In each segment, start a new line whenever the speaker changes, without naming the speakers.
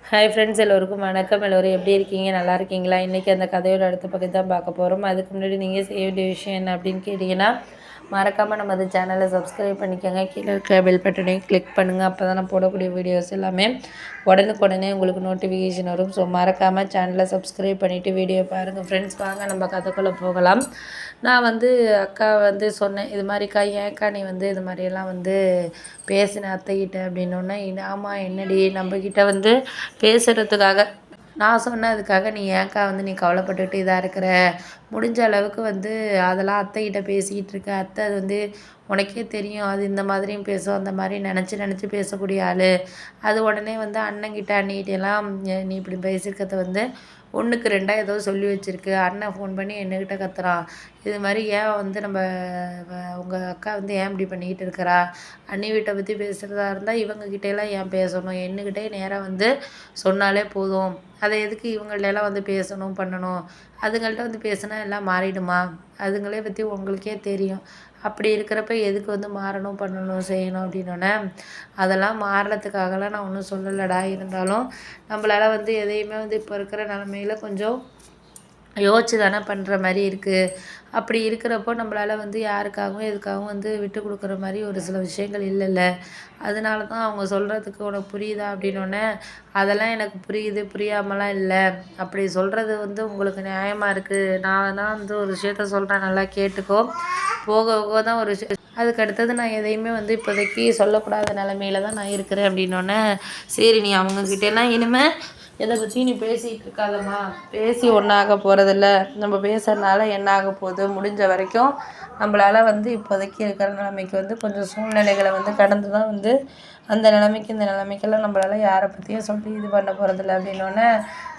Hi friends, எல்லோருக்கும் வணக்கம். எல்லோரும் எப்படி இருக்கீங்க? நல்லா இருக்கீங்களா? இன்றைக்கி அந்த கதையோட அடுத்த பகுதி தான் பார்க்க போகிறோம். அதுக்கு முன்னாடி நீங்கள் செய்ய வேண்டிய விஷயம் என்ன அப்படின்னு கேட்டிங்கன்னா, மறக்காமல் நம்ம அந்த சேனலை சப்ஸ்கிரைப் பண்ணிக்கோங்க. கீழே இருக்க பெல் பட்டனையும் கிளிக் பண்ணுங்கள். அப்போ தான் நான் போடக்கூடிய வீடியோஸ் எல்லாமே உடனுக்குடனே உங்களுக்கு நோட்டிஃபிகேஷன் வரும். ஸோ மறக்காமல் சேனலை சப்ஸ்கிரைப் பண்ணிவிட்டு வீடியோ பாருங்கள். ஃப்ரெண்ட்ஸ், வாங்க நம்ம கதைக்குள்ளே போகலாம். நான் அக்கா சொன்னேன், இது மாதிரிக்கா ஏன்க்கா நீ இது மாதிரியெல்லாம் பேசின அத்தைக்கிட்ட அப்படின்னோடனே, ஆமாம் என்னடி நம்மக்கிட்ட பேசுகிறதுக்காக நான் சொன்னதுக்காக நீ ஏன்க்கா நீ கவலைப்பட்டுட்டு இதாக இருக்கிற, முடிஞ்ச அளவுக்கு அதெல்லாம் அத்தைக்கிட்ட பேசிக்கிட்டு இருக்க. அத்தை அது உனக்கே தெரியும், அது இந்த மாதிரியும் பேசும், அந்த மாதிரி நினச்சி பேசக்கூடிய ஆள். அது உடனே அண்ணங்கிட்ட அண்ணிகிட்டெல்லாம் நீ இப்படி பேசியிருக்கிறத ஒன்றுக்கு ரெண்டாக ஏதோ சொல்லி வச்சுருக்கு. அண்ணன் ஃபோன் பண்ணி என்கிட்ட கத்துறான், இது மாதிரி ஏன் நம்ம உங்கள் அக்கா ஏன் இப்படி பண்ணிக்கிட்டு இருக்கிறா, அண்ணி வீட்டை பற்றி பேசுகிறதா இருந்தால் இவங்ககிட்டலாம் ஏன் பேசணும், என்கிட்டே நேராக சொன்னாலே போதும், அதை எதுக்கு இவங்கள்டெல்லாம் பேசணும் பண்ணணும், அதுங்கள்ட்ட பேசினா எல்லாம் மாறிடுமா, அதுங்களே பற்றி உங்களுக்கே தெரியும், அப்படி இருக்கிறப்ப எதுக்கு மாறணும் பண்ணணும் செய்யணும் அப்படின்னோடனே, அதெல்லாம் மாறுறதுக்காகலாம் நான் ஒன்றும் சொல்லலைடா, இருந்தாலும் நம்மளால் எதையுமே இப்போ இருக்கிற நிலமையில கொஞ்சம் யோசிச்சு தானே பண்ணுற மாதிரி இருக்குது. அப்படி இருக்கிறப்போ நம்மளால் யாருக்காகவும் எதுக்காகவும் விட்டு கொடுக்குற மாதிரி ஒரு சில விஷயங்கள் இல்லைல்ல. அதனால தான் அவங்க சொல்கிறதுக்கு உனக்கு புரியுதா அப்படின்னோடனே, அதெல்லாம் எனக்கு புரியுது, புரியாமலாம் இல்லை, அப்படி சொல்கிறது உங்களுக்கு நியாயமாக இருக்குது, நான் தான் ஒரு விஷயத்த சொல்கிறேன், நல்லா கேட்டுக்கோ, போக போக தான் ஒரு விஷயம், அதுக்கு அடுத்தது நான் எதையுமே இப்போதைக்கு சொல்லக்கூடாத நிலமையில தான் நான் இருக்கிறேன் அப்படின்னோடனே, சரி நீ அவங்கக்கிட்டலாம் இனிமேல் எதை பற்றி நீ பேசிகிட்டு இருக்காதம்மா, பேசி ஒன்றாக போகிறதில்ல, நம்ம பேசுகிறதுனால என்ன ஆக போகுது, முடிஞ்ச வரைக்கும் நம்மளால் இப்போதைக்கு இருக்கிற நிலைமைக்கு கொஞ்சம் சூழ்நிலைகளை கடந்து தான் அந்த நிலைமைக்கு இந்த நிலைமைக்கெல்லாம் நம்மளால் யாரை பற்றியும் சொல்லி இது பண்ண போகிறதில்ல அப்படின்னோடனே,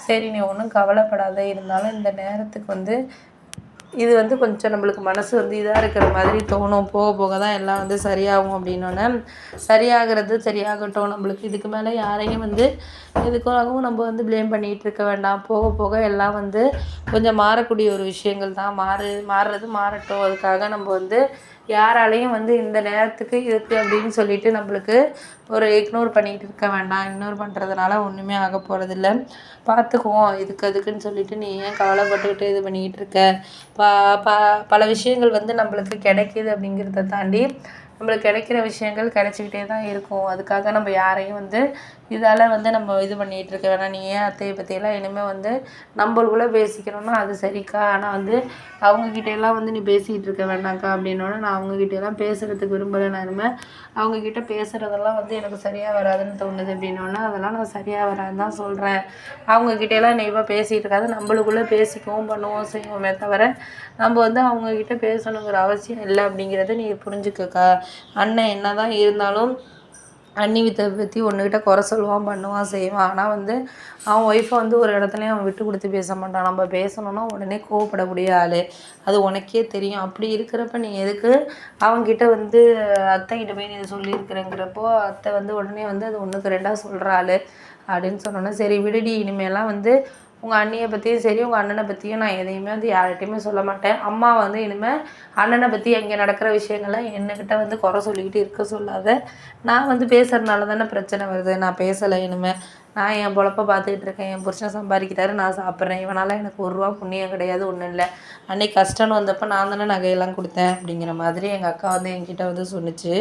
சரி நீ ஒன்றும் கவலைப்படாத, இருந்தாலும் இந்த நேரத்துக்கு இது கொஞ்சம் நம்மளுக்கு மனசு இதாக இருக்கிற மாதிரி தோணும், போக போக தான் எல்லாம் சரியாகும் அப்படின்னோடனே, சரியாகிறது சரியாகட்டும், நம்மளுக்கு இதுக்கு மேலே யாரையும் எதுக்காகவும் நம்ம ப்ளேம் பண்ணிகிட்டு இருக்க வேண்டாம், போக போக எல்லாம் கொஞ்சம் மாறக்கூடிய ஒரு விஷயங்கள் தான், மாறுறது மாறட்டும், அதுக்காக நம்ம யாராலையும் இந்த நேரத்துக்கு இதுக்கு அப்படின்னு சொல்லிட்டு நம்மளுக்கு ஒரு இக்னோர் பண்ணிகிட்டு இருக்க வேண்டாம், இக்னோர் பண்ணுறதுனால ஒன்றுமே ஆக போகிறதில்ல, பார்த்துக்குவோம், அதுக்குன்னு சொல்லிட்டு நீ ஏன் கவலைப்பட்டுக்கிட்டு இது பண்ணிக்கிட்டு இருக்க, பல விஷயங்கள் நம்மளுக்கு கிடைக்கிது அப்படிங்கிறத தாண்டி நம்மளுக்கு கிடைக்கிற விஷயங்கள் கிடைச்சிக்கிட்டே தான் இருக்கும், அதுக்காக நம்ம யாரையும் இதால் நம்ம இது பண்ணிகிட்டு இருக்க வேணாம், நீ ஏன் அத்தையை பற்றியெல்லாம் இனிமேல் நம்மளுக்குள்ளே பேசிக்கணும்னா அது சரிக்கா, ஆனால் அவங்கக்கிட்டையெல்லாம் நீ பேசிகிட்டு இருக்க வேண்டாம்க்கா அப்படின்னோடனே, நான் அவங்கக்கிட்டையெல்லாம் பேசுகிறதுக்கு விரும்பலை, நான் இனிமேல் அவங்கக்கிட்ட பேசுகிறதெல்லாம் எனக்கு சரியாக வராதுன்னு தோணுது அப்படின்னோடனே, அதெல்லாம் நான் சரியாக வராதுன்னு தான் சொல்கிறேன், அவங்கக்கிட்டையெல்லாம் நெய்வாக பேசிகிட்டு இருக்காது, நம்மளுக்குள்ளே பேசிக்கவும் பண்ணுவோம் செய்வோமே தவிர நம்ம அவங்கக்கிட்ட பேசணுங்கிற அவசியம் இல்லை அப்படிங்கிறத நீ புரிஞ்சுக்கக்கா, அண்ணன் என்ன தான் இருந்தாலும் அண்ணி வீட்டை பற்றி ஒன்றுக்கிட்ட குறை சொல்லுவான், பண்ணுவான், செய்வான், ஆனால் அவன் ஒய்ஃபை ஒரு இடத்துலையும் அவன் விட்டு கொடுத்து பேச மாட்டான், நம்ம பேசணுன்னா உடனே கோவப்படக்கூடிய ஆள், அது உனக்கே தெரியும், அப்படி இருக்கிறப்ப நீ எதுக்கு அவங்ககிட்ட அத்தைக்கிட்ட போய் நீ சொல்லியிருக்கிறேங்கிறப்போ, அத்தை உடனே அது ஒன்றுக்கு ரெண்டாக சொல்கிற ஆள் அப்படின்னு சொன்னோன்னே, சரி விடுடி, இனிமேலாம் உங்கள் அண்ணியை பற்றியும் சரி உங்கள் அண்ணனை பற்றியும் நான் எதையுமே யார்கிட்டையுமே சொல்ல மாட்டேன், அம்மா இனிமேல் அண்ணனை பற்றி அங்கே நடக்கிற விஷயங்கள்லாம் என்கிட்ட குறை சொல்லிக்கிட்டு இருக்க சொல்லாத, நான் பேசுகிறதுனால தானே பிரச்சனை வருது, நான் பேசலை இனிமேல், நான் என் பொழப்ப பார்த்துக்கிட்டு இருக்கேன், என் புருஷன் சம்பாதிக்கிறாரு, நான் சாப்பிட்றேன், இவனால் எனக்கு ஒரு ரூபா புண்ணியம் கிடையாது, ஒன்றும் இல்லை, அன்றைக்கி கஷ்டம்னு வந்தப்போ நான் தானே நகையெல்லாம் கொடுத்தேன் அப்படிங்கிற மாதிரி எங்கள் அக்கா என்கிட்ட சொன்னிச்சு.